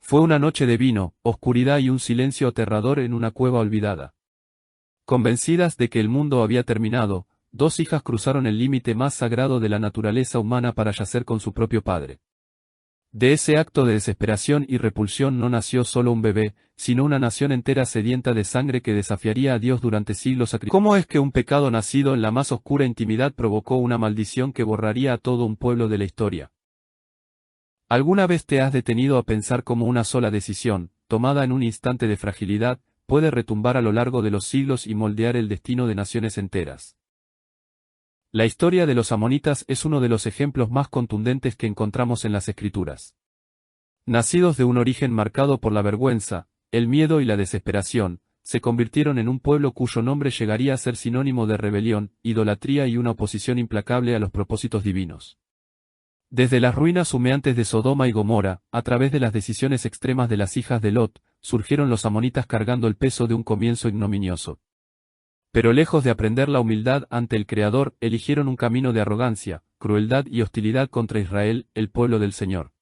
Fue una noche de vino, oscuridad y un silencio aterrador en una cueva olvidada. Convencidas de que el mundo había terminado, dos hijas cruzaron el límite más sagrado de la naturaleza humana para yacer con su propio padre. De ese acto de desesperación y repulsión no nació solo un bebé, sino una nación entera sedienta de sangre que desafiaría a Dios durante siglos. ¿Cómo es que un pecado nacido en la más oscura intimidad provocó una maldición que borraría a todo un pueblo de la historia? ¿Alguna vez te has detenido a pensar cómo una sola decisión, tomada en un instante de fragilidad, puede retumbar a lo largo de los siglos y moldear el destino de naciones enteras? La historia de los amonitas es uno de los ejemplos más contundentes que encontramos en las Escrituras. Nacidos de un origen marcado por la vergüenza, el miedo y la desesperación, se convirtieron en un pueblo cuyo nombre llegaría a ser sinónimo de rebelión, idolatría y una oposición implacable a los propósitos divinos. Desde las ruinas humeantes de Sodoma y Gomorra, a través de las decisiones extremas de las hijas de Lot, surgieron los amonitas cargando el peso de un comienzo ignominioso. Pero lejos de aprender la humildad ante el Creador, eligieron un camino de arrogancia, crueldad y hostilidad contra Israel, el pueblo del Señor.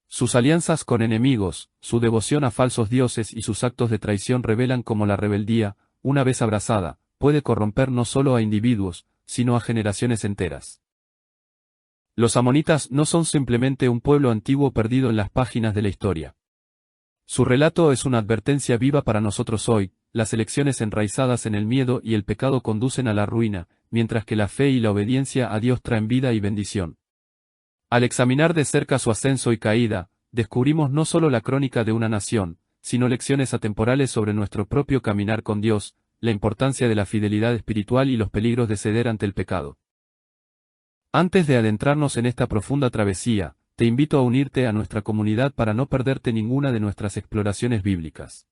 Sus alianzas con enemigos, su devoción a falsos dioses y sus actos de traición revelan cómo la rebeldía, una vez abrazada, puede corromper no solo a individuos, sino a generaciones enteras. Los amonitas no son simplemente un pueblo antiguo perdido en las páginas de la historia. Su relato es una advertencia viva para nosotros hoy. Las elecciones enraizadas en el miedo y el pecado conducen a la ruina, mientras que la fe y la obediencia a Dios traen vida y bendición. Al examinar de cerca su ascenso y caída, descubrimos no solo la crónica de una nación, sino lecciones atemporales sobre nuestro propio caminar con Dios, la importancia de la fidelidad espiritual y los peligros de ceder ante el pecado. Antes de adentrarnos en esta profunda travesía, te invito a unirte a nuestra comunidad para no perderte ninguna de nuestras exploraciones bíblicas.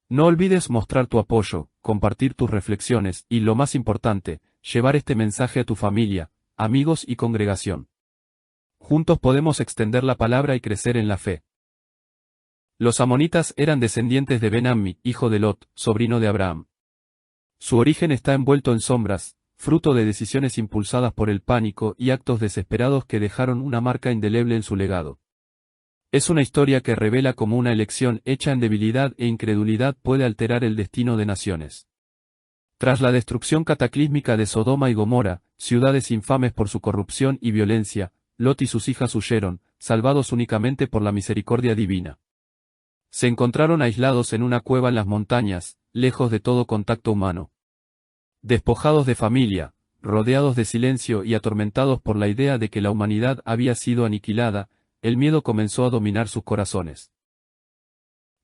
No olvides mostrar tu apoyo, compartir tus reflexiones y, lo más importante, llevar este mensaje a tu familia, amigos y congregación. Juntos podemos extender la palabra y crecer en la fe. Los amonitas eran descendientes de Ben-Ammi, hijo de Lot, sobrino de Abraham. Su origen está envuelto en sombras, fruto de decisiones impulsadas por el pánico y actos desesperados que dejaron una marca indeleble en su legado. Es una historia que revela cómo una elección hecha en debilidad e incredulidad puede alterar el destino de naciones. Tras la destrucción cataclísmica de Sodoma y Gomorra, ciudades infames por su corrupción y violencia, Lot y sus hijas huyeron, salvados únicamente por la misericordia divina. Se encontraron aislados en una cueva en las montañas, lejos de todo contacto humano. Despojados de familia, rodeados de silencio y atormentados por la idea de que la humanidad había sido aniquilada, el miedo comenzó a dominar sus corazones.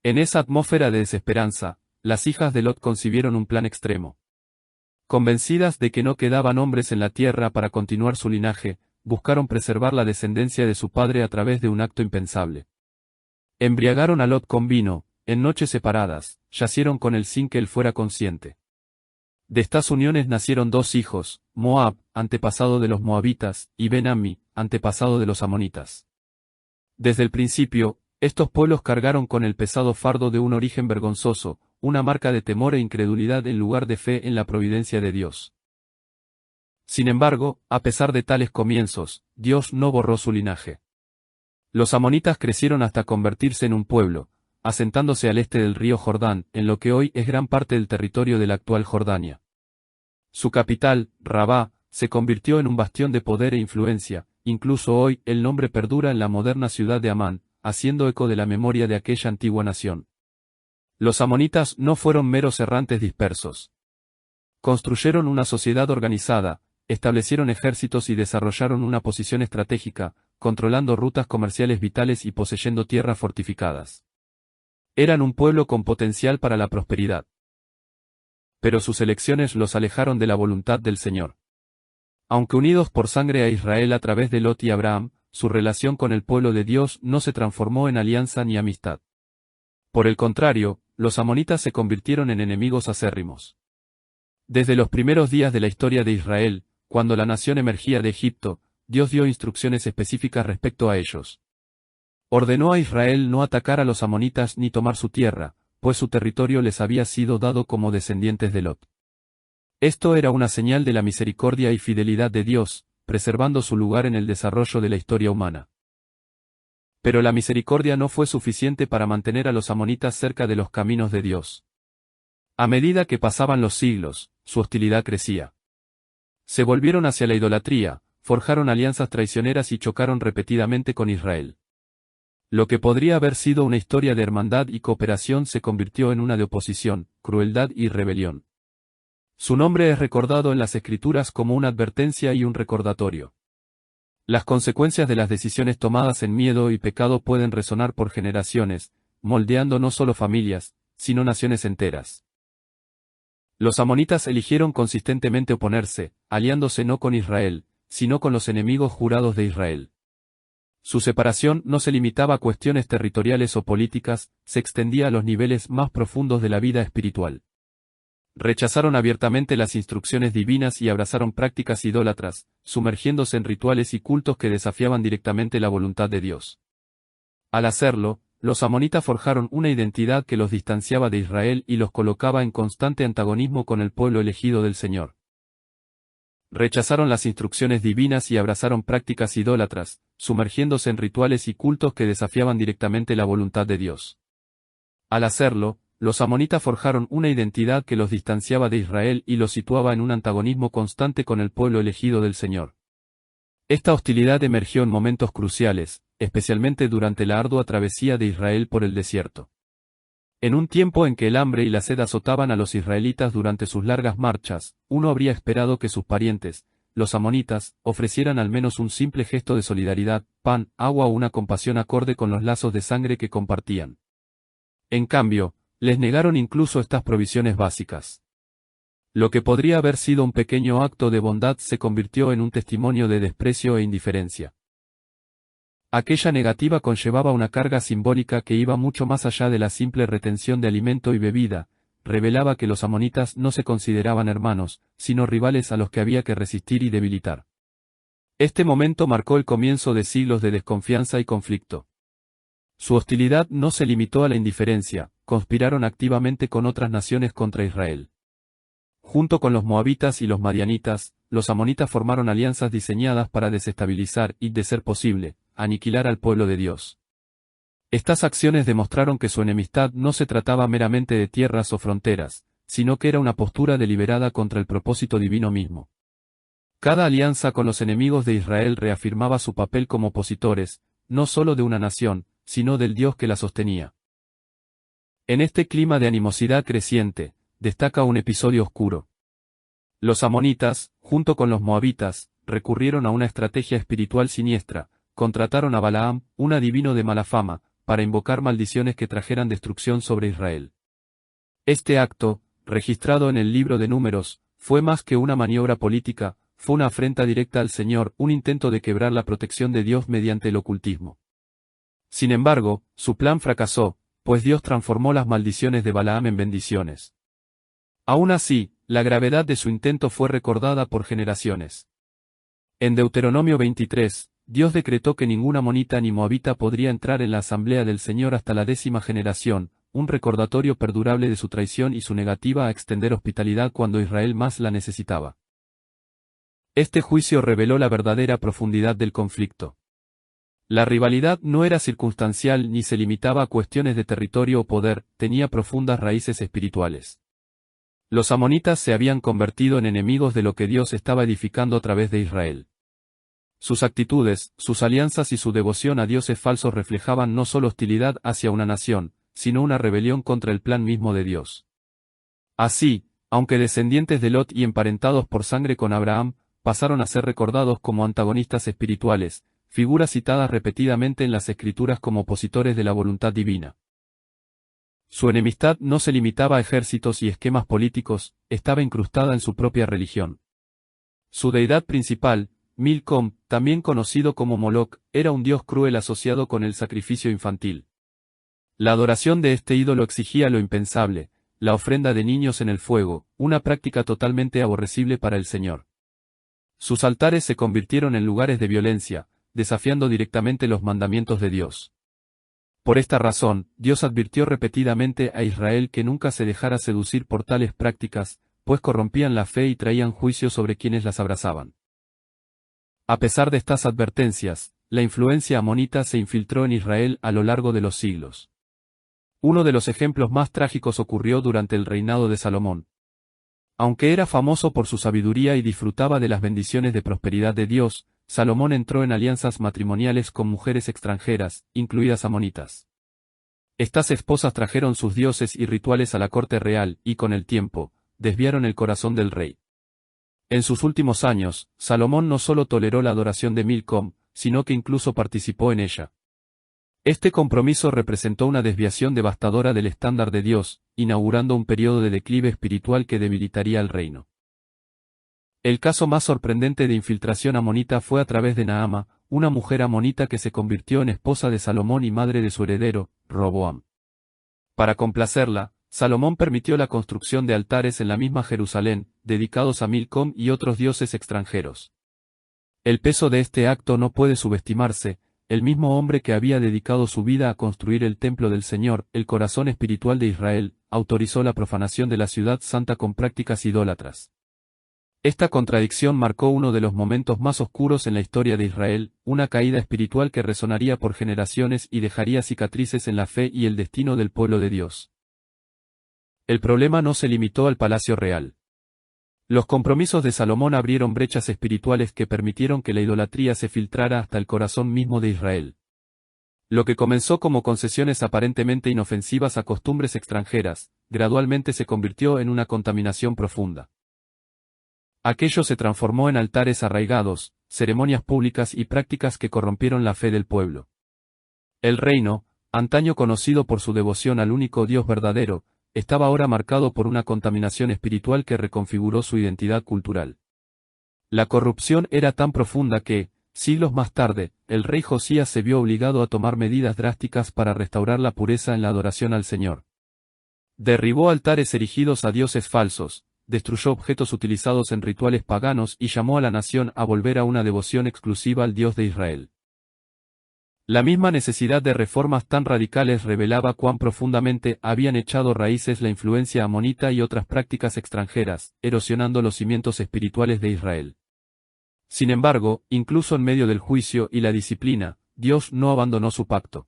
En esa atmósfera de desesperanza, las hijas de Lot concibieron un plan extremo. Convencidas de que no quedaban hombres en la tierra para continuar su linaje, buscaron preservar la descendencia de su padre a través de un acto impensable. Embriagaron a Lot con vino, en noches separadas, yacieron con él sin que él fuera consciente. De estas uniones nacieron dos hijos, Moab, antepasado de los moabitas, y Ben-Ammi, antepasado de los amonitas. Desde el principio, estos pueblos cargaron con el pesado fardo de un origen vergonzoso, una marca de temor e incredulidad en lugar de fe en la providencia de Dios. Sin embargo, a pesar de tales comienzos, Dios no borró su linaje. Los amonitas crecieron hasta convertirse en un pueblo, asentándose al este del río Jordán, en lo que hoy es gran parte del territorio de la actual Jordania. Su capital, Rabá, se convirtió en un bastión de poder e influencia. Incluso hoy, el nombre perdura en la moderna ciudad de Amán, haciendo eco de la memoria de aquella antigua nación. Los amonitas no fueron meros errantes dispersos. Construyeron una sociedad organizada, establecieron ejércitos y desarrollaron una posición estratégica, controlando rutas comerciales vitales y poseyendo tierras fortificadas. Eran un pueblo con potencial para la prosperidad. Pero sus elecciones los alejaron de la voluntad del Señor. Aunque unidos por sangre a Israel a través de Lot y Abraham, su relación con el pueblo de Dios no se transformó en alianza ni amistad. Por el contrario, los amonitas se convirtieron en enemigos acérrimos. Desde los primeros días de la historia de Israel, cuando la nación emergía de Egipto, Dios dio instrucciones específicas respecto a ellos. Ordenó a Israel no atacar a los amonitas ni tomar su tierra, pues su territorio les había sido dado como descendientes de Lot. Esto era una señal de la misericordia y fidelidad de Dios, preservando su lugar en el desarrollo de la historia humana. Pero la misericordia no fue suficiente para mantener a los amonitas cerca de los caminos de Dios. A medida que pasaban los siglos, su hostilidad crecía. Se volvieron hacia la idolatría, forjaron alianzas traicioneras y chocaron repetidamente con Israel. Lo que podría haber sido una historia de hermandad y cooperación se convirtió en una de oposición, crueldad y rebelión. Su nombre es recordado en las Escrituras como una advertencia y un recordatorio. Las consecuencias de las decisiones tomadas en miedo y pecado pueden resonar por generaciones, moldeando no solo familias, sino naciones enteras. Los amonitas eligieron consistentemente oponerse, aliándose no con Israel, sino con los enemigos jurados de Israel. Su separación no se limitaba a cuestiones territoriales o políticas, se extendía a los niveles más profundos de la vida espiritual. Rechazaron abiertamente las instrucciones divinas y abrazaron prácticas idólatras, sumergiéndose en rituales y cultos que desafiaban directamente la voluntad de Dios. Al hacerlo, los amonitas forjaron una identidad que los distanciaba de Israel y los colocaba en constante antagonismo con el pueblo elegido del Señor. Rechazaron las instrucciones divinas y abrazaron prácticas idólatras, sumergiéndose en rituales y cultos que desafiaban directamente la voluntad de Dios. Al hacerlo, los amonitas forjaron una identidad que los distanciaba de Israel y los situaba en un antagonismo constante con el pueblo elegido del Señor. Esta hostilidad emergió en momentos cruciales, especialmente durante la ardua travesía de Israel por el desierto. En un tiempo en que el hambre y la sed azotaban a los israelitas durante sus largas marchas, uno habría esperado que sus parientes, los amonitas, ofrecieran al menos un simple gesto de solidaridad, pan, agua o una compasión acorde con los lazos de sangre que compartían. En cambio, les negaron incluso estas provisiones básicas. Lo que podría haber sido un pequeño acto de bondad se convirtió en un testimonio de desprecio e indiferencia. Aquella negativa conllevaba una carga simbólica que iba mucho más allá de la simple retención de alimento y bebida, revelaba que los amonitas no se consideraban hermanos, sino rivales a los que había que resistir y debilitar. Este momento marcó el comienzo de siglos de desconfianza y conflicto. Su hostilidad no se limitó a la indiferencia, conspiraron activamente con otras naciones contra Israel. Junto con los moabitas y los madianitas, los amonitas formaron alianzas diseñadas para desestabilizar y, de ser posible, aniquilar al pueblo de Dios. Estas acciones demostraron que su enemistad no se trataba meramente de tierras o fronteras, sino que era una postura deliberada contra el propósito divino mismo. Cada alianza con los enemigos de Israel reafirmaba su papel como opositores, no solo de una nación, sino del Dios que la sostenía. En este clima de animosidad creciente, destaca un episodio oscuro. Los amonitas, junto con los moabitas, recurrieron a una estrategia espiritual siniestra, contrataron a Balaam, un adivino de mala fama, para invocar maldiciones que trajeran destrucción sobre Israel. Este acto, registrado en el libro de Números, fue más que una maniobra política, fue una afrenta directa al Señor, un intento de quebrar la protección de Dios mediante el ocultismo. Sin embargo, su plan fracasó, pues Dios transformó las maldiciones de Balaam en bendiciones. Aún así, la gravedad de su intento fue recordada por generaciones. En Deuteronomio 23, Dios decretó que ningún amonita ni moabita podría entrar en la asamblea del Señor hasta la 10ª generación, un recordatorio perdurable de su traición y su negativa a extender hospitalidad cuando Israel más la necesitaba. Este juicio reveló la verdadera profundidad del conflicto. La rivalidad no era circunstancial ni se limitaba a cuestiones de territorio o poder, tenía profundas raíces espirituales. Los amonitas se habían convertido en enemigos de lo que Dios estaba edificando a través de Israel. Sus actitudes, sus alianzas y su devoción a dioses falsos reflejaban no solo hostilidad hacia una nación, sino una rebelión contra el plan mismo de Dios. Así, aunque descendientes de Lot y emparentados por sangre con Abraham, pasaron a ser recordados como antagonistas espirituales, figuras citadas repetidamente en las Escrituras como opositores de la voluntad divina. Su enemistad no se limitaba a ejércitos y esquemas políticos, estaba incrustada en su propia religión. Su deidad principal, Milcom, también conocido como Moloch, era un dios cruel asociado con el sacrificio infantil. La adoración de este ídolo exigía lo impensable, la ofrenda de niños en el fuego, una práctica totalmente aborrecible para el Señor. Sus altares se convirtieron en lugares de violencia, desafiando directamente los mandamientos de Dios. Por esta razón, Dios advirtió repetidamente a Israel que nunca se dejara seducir por tales prácticas, pues corrompían la fe y traían juicio sobre quienes las abrazaban. A pesar de estas advertencias, la influencia amonita se infiltró en Israel a lo largo de los siglos. Uno de los ejemplos más trágicos ocurrió durante el reinado de Salomón. Aunque era famoso por su sabiduría y disfrutaba de las bendiciones de prosperidad de Dios, Salomón entró en alianzas matrimoniales con mujeres extranjeras, incluidas amonitas. Estas esposas trajeron sus dioses y rituales a la corte real y, con el tiempo, desviaron el corazón del rey. En sus últimos años, Salomón no solo toleró la adoración de Milcom, sino que incluso participó en ella. Este compromiso representó una desviación devastadora del estándar de Dios, inaugurando un periodo de declive espiritual que debilitaría al reino. El caso más sorprendente de infiltración amonita fue a través de Naama, una mujer amonita que se convirtió en esposa de Salomón y madre de su heredero, Roboam. Para complacerla, Salomón permitió la construcción de altares en la misma Jerusalén, dedicados a Milcom y otros dioses extranjeros. El peso de este acto no puede subestimarse. El mismo hombre que había dedicado su vida a construir el templo del Señor, el corazón espiritual de Israel, autorizó la profanación de la ciudad santa con prácticas idólatras. Esta contradicción marcó uno de los momentos más oscuros en la historia de Israel, una caída espiritual que resonaría por generaciones y dejaría cicatrices en la fe y el destino del pueblo de Dios. El problema no se limitó al palacio real. Los compromisos de Salomón abrieron brechas espirituales que permitieron que la idolatría se filtrara hasta el corazón mismo de Israel. Lo que comenzó como concesiones aparentemente inofensivas a costumbres extranjeras, gradualmente se convirtió en una contaminación profunda. Aquello se transformó en altares arraigados, ceremonias públicas y prácticas que corrompieron la fe del pueblo. El reino, antaño conocido por su devoción al único Dios verdadero, estaba ahora marcado por una contaminación espiritual que reconfiguró su identidad cultural. La corrupción era tan profunda que, siglos más tarde, el rey Josías se vio obligado a tomar medidas drásticas para restaurar la pureza en la adoración al Señor. Derribó altares erigidos a dioses falsos, destruyó objetos utilizados en rituales paganos y llamó a la nación a volver a una devoción exclusiva al Dios de Israel. La misma necesidad de reformas tan radicales revelaba cuán profundamente habían echado raíces la influencia amonita y otras prácticas extranjeras, erosionando los cimientos espirituales de Israel. Sin embargo, incluso en medio del juicio y la disciplina, Dios no abandonó su pacto.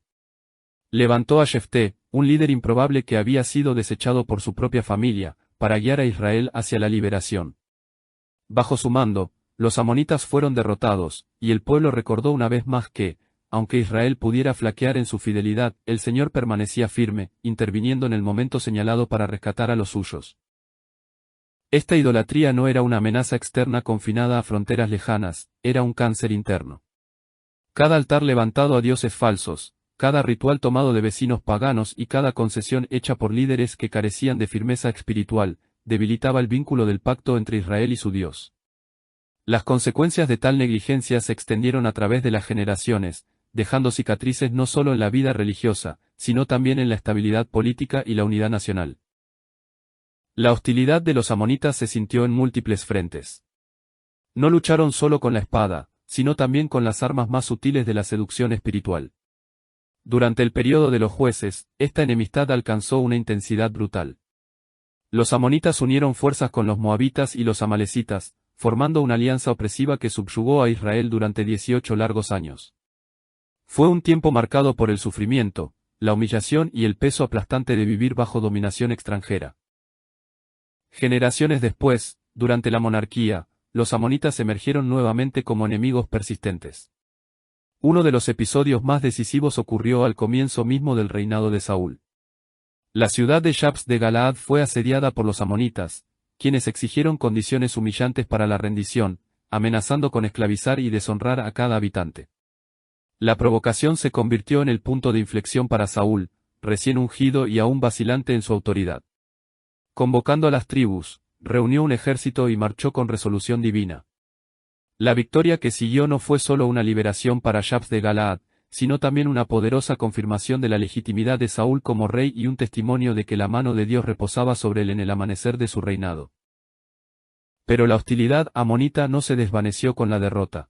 Levantó a Jefté, un líder improbable que había sido desechado por su propia familia, para guiar a Israel hacia la liberación. Bajo su mando, los amonitas fueron derrotados, y el pueblo recordó una vez más que, aunque Israel pudiera flaquear en su fidelidad, el Señor permanecía firme, interviniendo en el momento señalado para rescatar a los suyos. Esta idolatría no era una amenaza externa confinada a fronteras lejanas, era un cáncer interno. Cada altar levantado a dioses falsos, cada ritual tomado de vecinos paganos y cada concesión hecha por líderes que carecían de firmeza espiritual, debilitaba el vínculo del pacto entre Israel y su Dios. Las consecuencias de tal negligencia se extendieron a través de las generaciones, dejando cicatrices no solo en la vida religiosa, sino también en la estabilidad política y la unidad nacional. La hostilidad de los amonitas se sintió en múltiples frentes. No lucharon solo con la espada, sino también con las armas más sutiles de la seducción espiritual. Durante el período de los jueces, esta enemistad alcanzó una intensidad brutal. Los amonitas unieron fuerzas con los moabitas y los amalecitas, formando una alianza opresiva que subyugó a Israel durante 18 largos años. Fue un tiempo marcado por el sufrimiento, la humillación y el peso aplastante de vivir bajo dominación extranjera. Generaciones después, durante la monarquía, los amonitas emergieron nuevamente como enemigos persistentes. Uno de los episodios más decisivos ocurrió al comienzo mismo del reinado de Saúl. La ciudad de Jabs de Galaad fue asediada por los amonitas, quienes exigieron condiciones humillantes para la rendición, amenazando con esclavizar y deshonrar a cada habitante. La provocación se convirtió en el punto de inflexión para Saúl, recién ungido y aún vacilante en su autoridad. Convocando a las tribus, reunió un ejército y marchó con resolución divina. La victoria que siguió no fue solo una liberación para Jabs de Galaad, sino también una poderosa confirmación de la legitimidad de Saúl como rey y un testimonio de que la mano de Dios reposaba sobre él en el amanecer de su reinado. Pero la hostilidad amonita no se desvaneció con la derrota.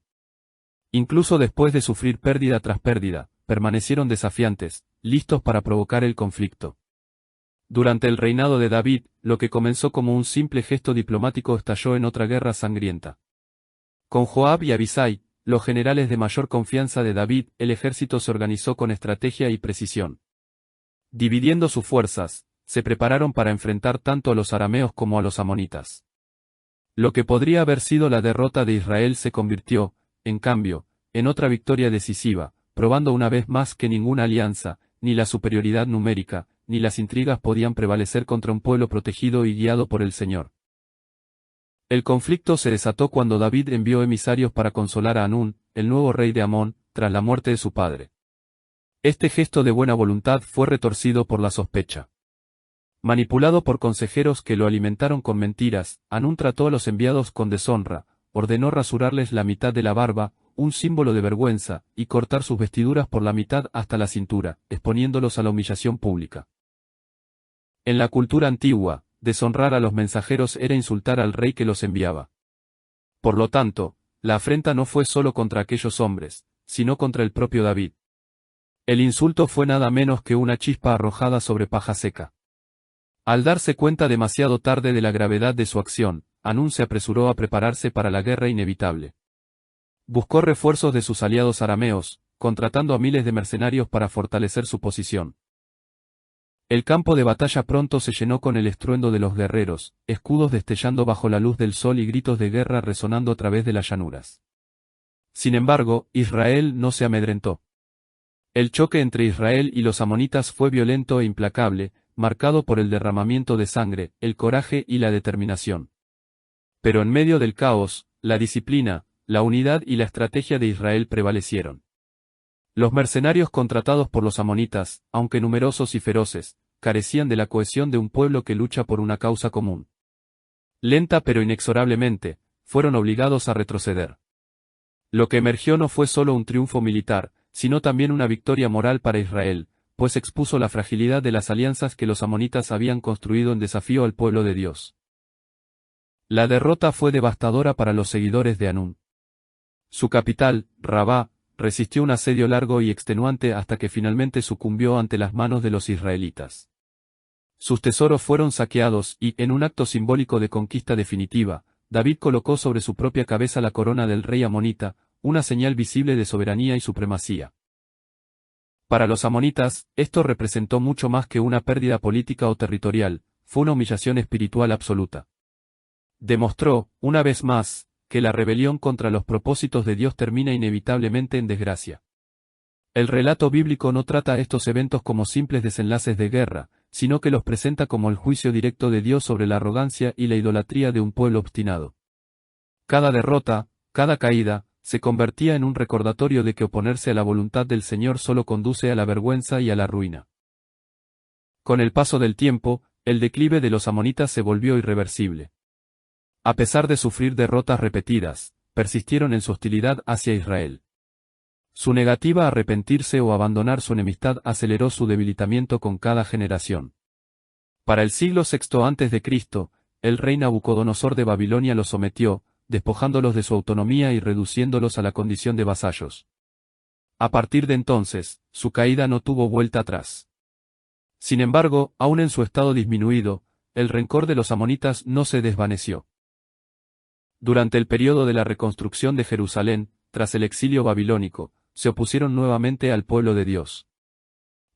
Incluso después de sufrir pérdida tras pérdida, permanecieron desafiantes, listos para provocar el conflicto. Durante el reinado de David, lo que comenzó como un simple gesto diplomático estalló en otra guerra sangrienta. Con Joab y Abisai, los generales de mayor confianza de David, el ejército se organizó con estrategia y precisión. Dividiendo sus fuerzas, se prepararon para enfrentar tanto a los arameos como a los amonitas. Lo que podría haber sido la derrota de Israel se convirtió, en cambio, en otra victoria decisiva, probando una vez más que ninguna alianza, ni la superioridad numérica, ni las intrigas podían prevalecer contra un pueblo protegido y guiado por el Señor. El conflicto se desató cuando David envió emisarios para consolar a Hanún, el nuevo rey de Amón, tras la muerte de su padre. Este gesto de buena voluntad fue retorcido por la sospecha. Manipulado por consejeros que lo alimentaron con mentiras, Hanún trató a los enviados con deshonra, ordenó rasurarles la mitad de la barba, un símbolo de vergüenza, y cortar sus vestiduras por la mitad hasta la cintura, exponiéndolos a la humillación pública. En la cultura antigua, deshonrar a los mensajeros era insultar al rey que los enviaba. Por lo tanto, la afrenta no fue solo contra aquellos hombres, sino contra el propio David. El insulto fue nada menos que una chispa arrojada sobre paja seca. Al darse cuenta demasiado tarde de la gravedad de su acción, Hanún se apresuró a prepararse para la guerra inevitable. Buscó refuerzos de sus aliados arameos, contratando a miles de mercenarios para fortalecer su posición. El campo de batalla pronto se llenó con el estruendo de los guerreros, escudos destellando bajo la luz del sol y gritos de guerra resonando a través de las llanuras. Sin embargo, Israel no se amedrentó. El choque entre Israel y los amonitas fue violento e implacable, marcado por el derramamiento de sangre, el coraje y la determinación. Pero en medio del caos, la disciplina, la unidad y la estrategia de Israel prevalecieron. Los mercenarios contratados por los amonitas, aunque numerosos y feroces, carecían de la cohesión de un pueblo que lucha por una causa común. Lenta pero inexorablemente, fueron obligados a retroceder. Lo que emergió no fue solo un triunfo militar, sino también una victoria moral para Israel, pues expuso la fragilidad de las alianzas que los amonitas habían construido en desafío al pueblo de Dios. La derrota fue devastadora para los seguidores de Hanún. Su capital, Rabá, resistió un asedio largo y extenuante hasta que finalmente sucumbió ante las manos de los israelitas. Sus tesoros fueron saqueados y, en un acto simbólico de conquista definitiva, David colocó sobre su propia cabeza la corona del rey amonita, una señal visible de soberanía y supremacía. Para los amonitas, esto representó mucho más que una pérdida política o territorial, fue una humillación espiritual absoluta. Demostró, una vez más, que la rebelión contra los propósitos de Dios termina inevitablemente en desgracia. El relato bíblico no trata estos eventos como simples desenlaces de guerra, sino que los presenta como el juicio directo de Dios sobre la arrogancia y la idolatría de un pueblo obstinado. Cada derrota, cada caída, se convertía en un recordatorio de que oponerse a la voluntad del Señor solo conduce a la vergüenza y a la ruina. Con el paso del tiempo, el declive de los amonitas se volvió irreversible. A pesar de sufrir derrotas repetidas, persistieron en su hostilidad hacia Israel. Su negativa a arrepentirse o abandonar su enemistad aceleró su debilitamiento con cada generación. Para el siglo VI a.C., el rey Nabucodonosor de Babilonia los sometió, despojándolos de su autonomía y reduciéndolos a la condición de vasallos. A partir de entonces, su caída no tuvo vuelta atrás. Sin embargo, aun en su estado disminuido, el rencor de los amonitas no se desvaneció. Durante el período de la reconstrucción de Jerusalén, tras el exilio babilónico, se opusieron nuevamente al pueblo de Dios.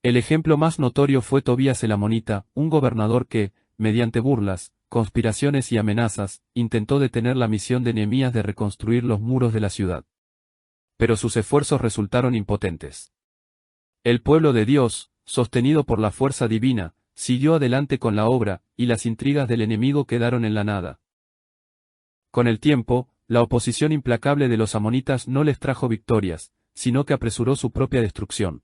El ejemplo más notorio fue Tobías el amonita, un gobernador que, mediante burlas, conspiraciones y amenazas, intentó detener la misión de Nehemías de reconstruir los muros de la ciudad. Pero sus esfuerzos resultaron impotentes. El pueblo de Dios, sostenido por la fuerza divina, siguió adelante con la obra, y las intrigas del enemigo quedaron en la nada. Con el tiempo, la oposición implacable de los amonitas no les trajo victorias, sino que apresuró su propia destrucción.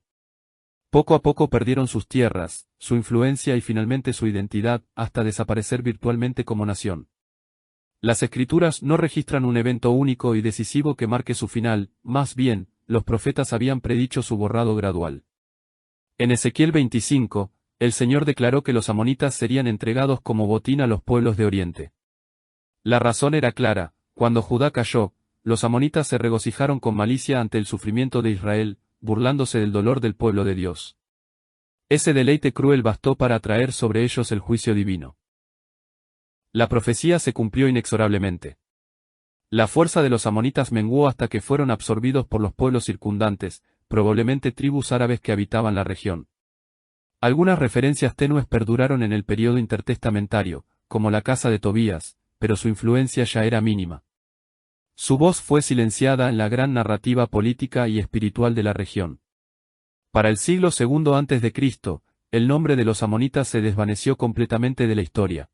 Poco a poco perdieron sus tierras, su influencia y finalmente su identidad, hasta desaparecer virtualmente como nación. Las Escrituras no registran un evento único y decisivo que marque su final, más bien, los profetas habían predicho su borrado gradual. En Ezequiel 25, el Señor declaró que los amonitas serían entregados como botín a los pueblos de Oriente. La razón era clara: cuando Judá cayó, los amonitas se regocijaron con malicia ante el sufrimiento de Israel, burlándose del dolor del pueblo de Dios. Ese deleite cruel bastó para atraer sobre ellos el juicio divino. La profecía se cumplió inexorablemente. La fuerza de los amonitas menguó hasta que fueron absorbidos por los pueblos circundantes, probablemente tribus árabes que habitaban la región. Algunas referencias tenues perduraron en el periodo intertestamentario, como la casa de Tobías, pero su influencia ya era mínima. Su voz fue silenciada en la gran narrativa política y espiritual de la región. Para el siglo II a.C., el nombre de los amonitas se desvaneció completamente de la historia.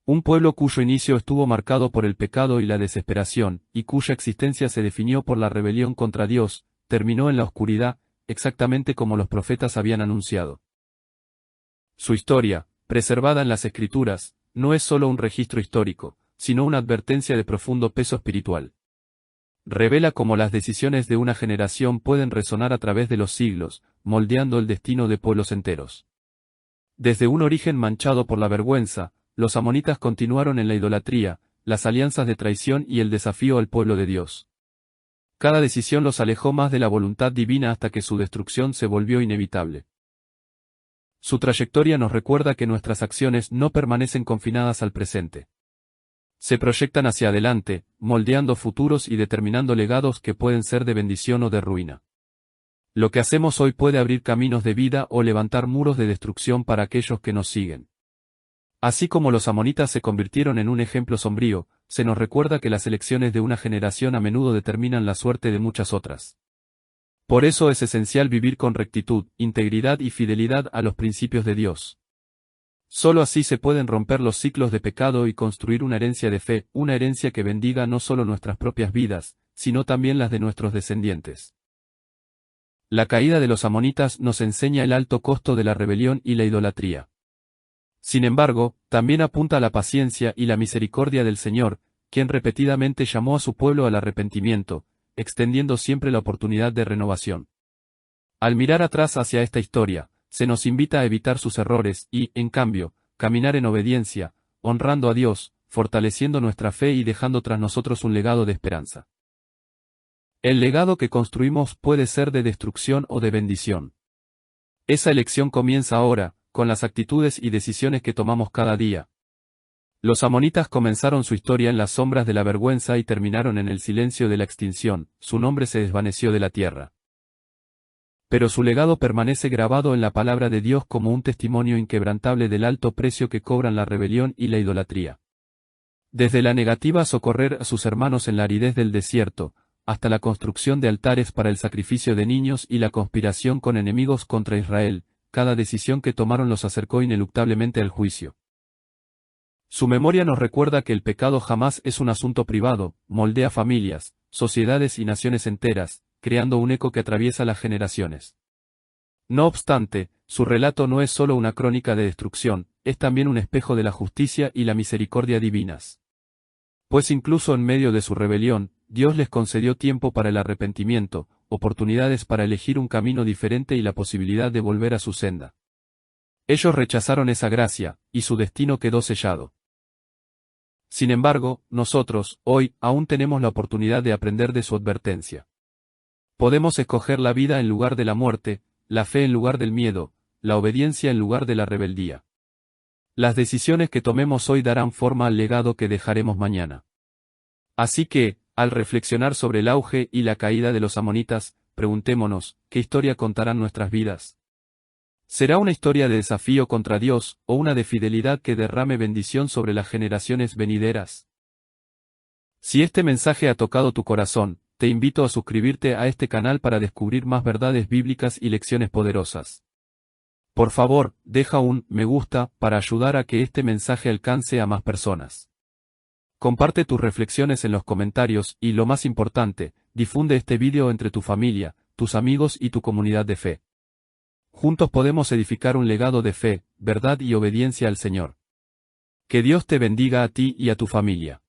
Un pueblo cuyo inicio estuvo marcado por el pecado y la desesperación, y cuya existencia se definió por la rebelión contra Dios, terminó en la oscuridad, exactamente como los profetas habían anunciado. Su historia, preservada en las Escrituras, no es solo un registro histórico, sino una advertencia de profundo peso espiritual. Revela cómo las decisiones de una generación pueden resonar a través de los siglos, moldeando el destino de pueblos enteros. Desde un origen manchado por la vergüenza, los amonitas continuaron en la idolatría, las alianzas de traición y el desafío al pueblo de Dios. Cada decisión los alejó más de la voluntad divina hasta que su destrucción se volvió inevitable. Su trayectoria nos recuerda que nuestras acciones no permanecen confinadas al presente. Se proyectan hacia adelante, moldeando futuros y determinando legados que pueden ser de bendición o de ruina. Lo que hacemos hoy puede abrir caminos de vida o levantar muros de destrucción para aquellos que nos siguen. Así como los amonitas se convirtieron en un ejemplo sombrío, se nos recuerda que las elecciones de una generación a menudo determinan la suerte de muchas otras. Por eso es esencial vivir con rectitud, integridad y fidelidad a los principios de Dios. Solo así se pueden romper los ciclos de pecado y construir una herencia de fe, una herencia que bendiga no solo nuestras propias vidas, sino también las de nuestros descendientes. La caída de los amonitas nos enseña el alto costo de la rebelión y la idolatría. Sin embargo, también apunta a la paciencia y la misericordia del Señor, quien repetidamente llamó a su pueblo al arrepentimiento, extendiendo siempre la oportunidad de renovación. Al mirar atrás hacia esta historia, se nos invita a evitar sus errores y, en cambio, caminar en obediencia, honrando a Dios, fortaleciendo nuestra fe y dejando tras nosotros un legado de esperanza. El legado que construimos puede ser de destrucción o de bendición. Esa elección comienza ahora, con las actitudes y decisiones que tomamos cada día. Los amonitas comenzaron su historia en las sombras de la vergüenza y terminaron en el silencio de la extinción, su nombre se desvaneció de la tierra. Pero su legado permanece grabado en la palabra de Dios como un testimonio inquebrantable del alto precio que cobran la rebelión y la idolatría. Desde la negativa a socorrer a sus hermanos en la aridez del desierto, hasta la construcción de altares para el sacrificio de niños y la conspiración con enemigos contra Israel, cada decisión que tomaron los acercó ineluctablemente al juicio. Su memoria nos recuerda que el pecado jamás es un asunto privado, moldea familias, sociedades y naciones enteras, creando un eco que atraviesa las generaciones. No obstante, su relato no es solo una crónica de destrucción, es también un espejo de la justicia y la misericordia divinas. Pues incluso en medio de su rebelión, Dios les concedió tiempo para el arrepentimiento, oportunidades para elegir un camino diferente y la posibilidad de volver a su senda. Ellos rechazaron esa gracia, y su destino quedó sellado. Sin embargo, nosotros, hoy, aún tenemos la oportunidad de aprender de su advertencia. Podemos escoger la vida en lugar de la muerte, la fe en lugar del miedo, la obediencia en lugar de la rebeldía. Las decisiones que tomemos hoy darán forma al legado que dejaremos mañana. Así que, al reflexionar sobre el auge y la caída de los amonitas, preguntémonos, ¿qué historia contarán nuestras vidas? ¿Será una historia de desafío contra Dios, o una de fidelidad que derrame bendición sobre las generaciones venideras? Si este mensaje ha tocado tu corazón, te invito a suscribirte a este canal para descubrir más verdades bíblicas y lecciones poderosas. Por favor, deja un me gusta para ayudar a que este mensaje alcance a más personas. Comparte tus reflexiones en los comentarios y, lo más importante, difunde este vídeo entre tu familia, tus amigos y tu comunidad de fe. Juntos podemos edificar un legado de fe, verdad y obediencia al Señor. Que Dios te bendiga a ti y a tu familia.